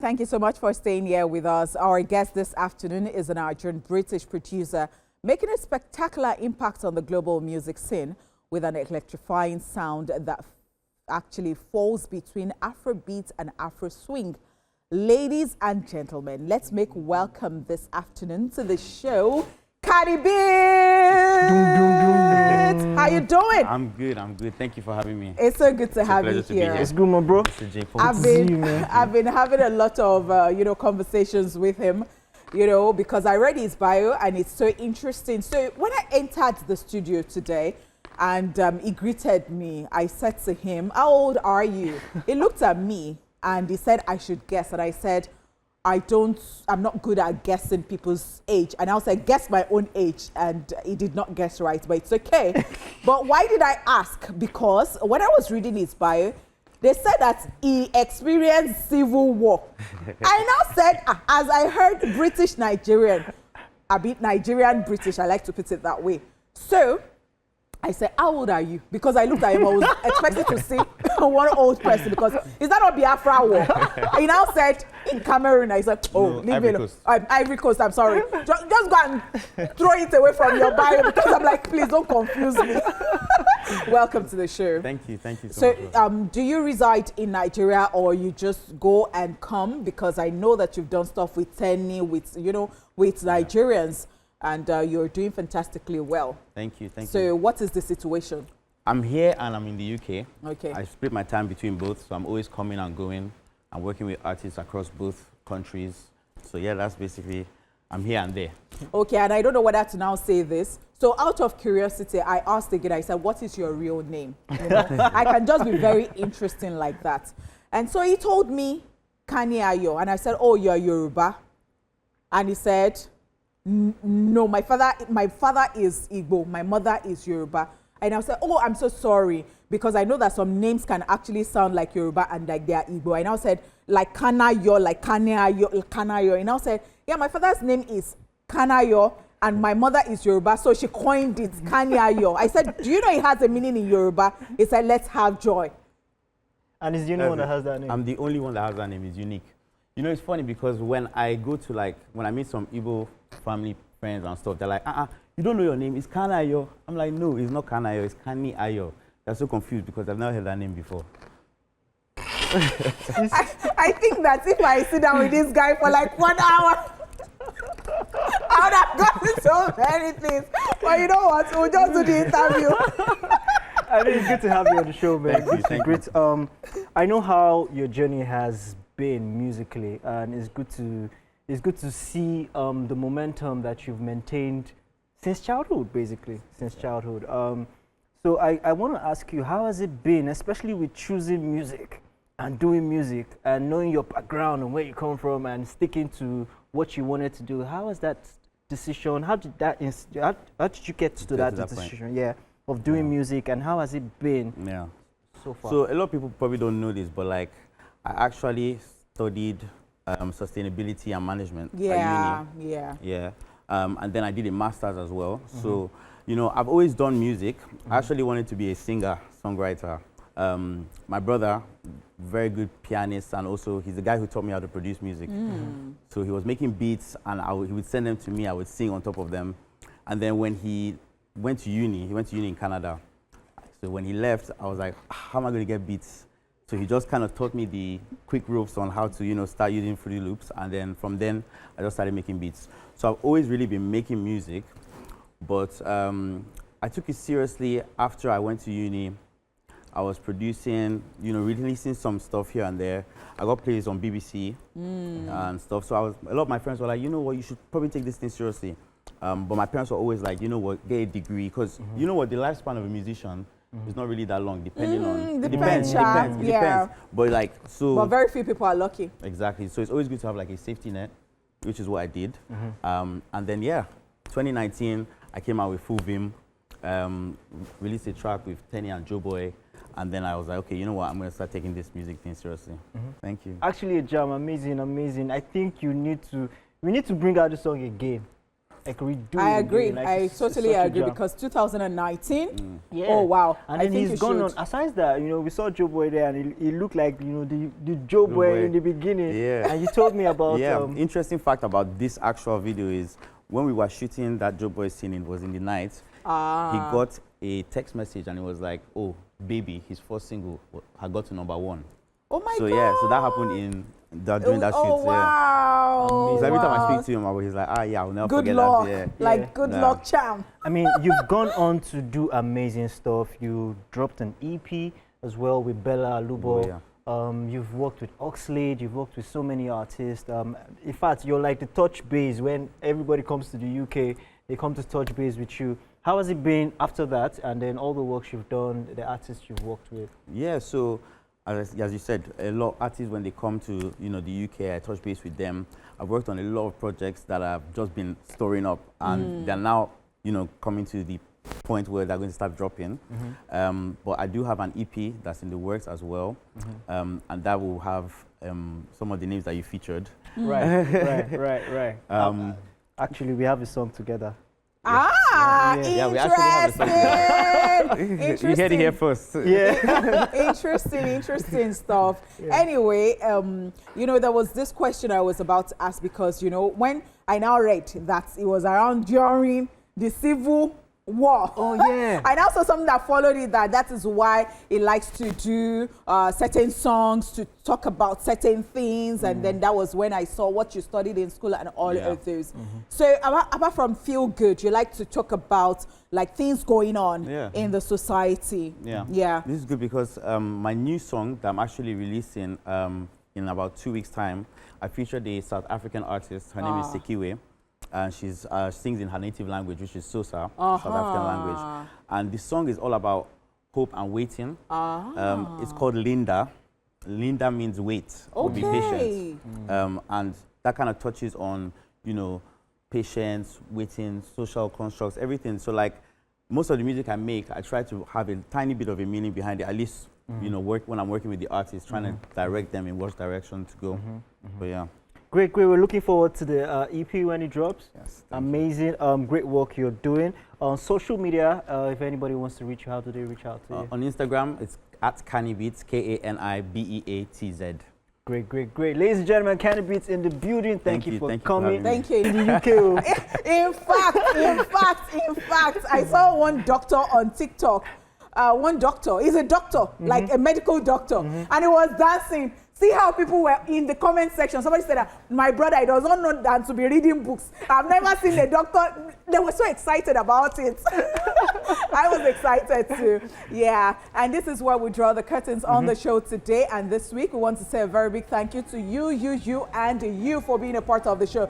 Thank you so much for staying here with us. Our guest this afternoon is an Nigerian-British producer making a spectacular impact on the global music scene with an electrifying sound that actually falls between Afrobeat and Afro swing. Ladies and gentlemen, let's make welcome this afternoon to the show, KANIBEATZ. How you doing? I'm good. Thank you for having me. It's so good to have you here. It's good, my bro. I've been having a lot of conversations with him, because I read his bio and it's so interesting. So when I entered the studio today and he greeted me, I said to him, "How old are you?" He looked at me and he said I should guess, and I said, I'm not good at guessing people's age. And I said, guess my own age. And he did not guess right, but it's okay. But why did I ask? Because when I was reading his bio, they said that he experienced civil war. I now said, as I heard British Nigerian, a bit Nigerian British, I like to put it that way. So I said, how old are you? Because I looked at him, I was expecting to see one old person, because is that not Biafra war? He now said, in Cameroon. I said, oh, no, leave me alone. Ivory Coast, I'm sorry. Just go and throw it away from your bio, because I'm like, please don't confuse me. Welcome to the show. Thank you so much. So, do you reside in Nigeria, or you just go and come? Because I know that you've done stuff with Tenny, with Nigerians. And you're doing fantastically well. Thank you. So what is the situation? I'm here and I'm in the UK. Okay. I split my time between both, so I'm always coming and going. I'm working with artists across both countries. So yeah, that's basically, I'm here and there. Okay, and I don't know whether to now say this. So out of curiosity, I asked again, I said, what is your real name? I can just be very interesting like that. And so he told me, Kaniayo. And I said, oh, you're Yoruba. And he said, no, my father is Igbo, my mother is Yoruba. And I said, oh, I'm so sorry, because I know that some names can actually sound like Yoruba and like they are Igbo. I now said, like Kanayo, like Kanayo. And I said, yeah, my father's name is Kanayo and my mother is Yoruba, so she coined it Kanyayo. I said, do you know it has a meaning in Yoruba? He said, let's have joy. And is the only one that has that name? I'm the only one that has that name. It's unique. It's funny because when I go to when I meet some Igbo family friends and stuff, they're like, you don't know your name, it's Kanayo. I'm like, no, it's not Kanayo, it's Kani Ayo. They're so confused because I've never heard that name before. I think that if I sit down with this guy for like 1 hour, I would have gotten so many things. But you know what, we'll just do the interview. I mean, it's good to have you on the show, man. Thank you. Great. I know how your journey has been musically, and it's good to see the momentum that you've maintained since childhood, basically, So I want to ask you, how has it been, especially with choosing music and doing music and knowing your background and where you come from and sticking to what you wanted to do? How was that decision? How did you get to that decision? Yeah, of doing music, and how has it been so far? So a lot of people probably don't know this, but I actually studied sustainability and management at uni. And then I did a master's as well. So, I've always done music. I actually wanted to be a singer, songwriter. My brother, very good pianist, and also he's the guy who taught me how to produce music. So he was making beats, and he would send them to me. I would sing on top of them. And then when he went to uni in Canada. So when he left, I was like, how am I going to get beats? So he just kind of taught me the quick ropes on how to, start using Fruity Loops. And then from then, I just started making beats. So I've always really been making music. But I took it seriously after I went to uni. I was producing, releasing some stuff here and there. I got plays on BBC and stuff. So a lot of my friends were like, you know what, you should probably take this thing seriously. But my parents were always like, you know what, get a degree. Because you know what, the lifespan of a musician, it's not really that long, depending on. It depends. But But very few people are lucky. Exactly. So it's always good to have a safety net, which is what I did. And then 2019, I came out with Full Vim, released a track with Tenny and Joe Boy, and then I was like, okay, you know what? I'm gonna start taking this music thing seriously. Thank you. Actually, a jam, amazing. I think we need to bring out the song again. redo. I agree. Like, I totally agree because 2019. Yeah. Oh wow! And then he's gone on. Aside that, we saw Joe Boy there, and he looked like the Joe Boy in the beginning. Yeah. And you told me about. Yeah. Interesting fact about this actual video is when we were shooting that Joe Boy scene, it was in the night. He got a text message and it was like, "Oh, baby, his first single had got to #1." Oh my God! So yeah, so that happened during that shoot. Oh wow! So every time I speak to him, he's like, yeah, I'll never forget luck. that. Yeah. Like good luck, champ. I mean, you've gone on to do amazing stuff. You dropped an EP as well with Bella Lubo. Yeah. You've worked with Oxlade. You've worked with so many artists. In fact, you're like the touch base when everybody comes to the UK. They come to touch base with you. How has it been after that, and then all the work you've done, the artists you've worked with? Yeah, so as you said, a lot of artists when they come to the UK, I touch base with them. I've worked on a lot of projects that have just been storing up, and they're now coming to the point where they're going to start dropping. But I do have an EP that's in the works as well, and that will have some of the names that you featured. Right. Actually, we have a song together. Yeah, we actually have a song. Interesting. You heard it here first. Yeah. interesting stuff. Yeah. Anyway, there was this question I was about to ask because, when I now read that it was around during the Civil War. Oh yeah. I now saw something that followed it that is why it likes to do certain songs to talk about certain things, and then that was when I saw what you studied in school and all of those. So apart from feel good, you like to talk about like things going on in the society. Yeah. This is good because my new song that I'm actually releasing in about 2 weeks' time, I featured a South African artist. Her name is Sekiwe. And she sings in her native language, which is Sosa, South African language. And the song is all about hope and waiting. It's called Linda. Linda means wait, or be patient. And that kind of touches on, patience, waiting, social constructs, everything. So like most of the music I make, I try to have a tiny bit of a meaning behind it, at least, when I'm working with the artists, trying to direct them in which direction to go. But yeah. Great. We're looking forward to the EP when it drops. Yes, amazing. Great work you're doing. On social media, if anybody wants to reach you, how do they reach out to you? On Instagram, it's at KANIBEATZ, KANIBEATZ. Great. Ladies and gentlemen, KANIBEATZ in the building. Thank you for coming. Thank you. In the UK. In fact, I saw one doctor on TikTok. One doctor, he's a doctor, like a medical doctor, and he was dancing. See how people were in the comment section. Somebody said that my brother, he does not know that to be reading books. I've never seen a doctor. They were so excited about it. I was excited too. Yeah. And this is where we draw the curtains on the show today. And this week, we want to say a very big thank you to you, and you for being a part of the show.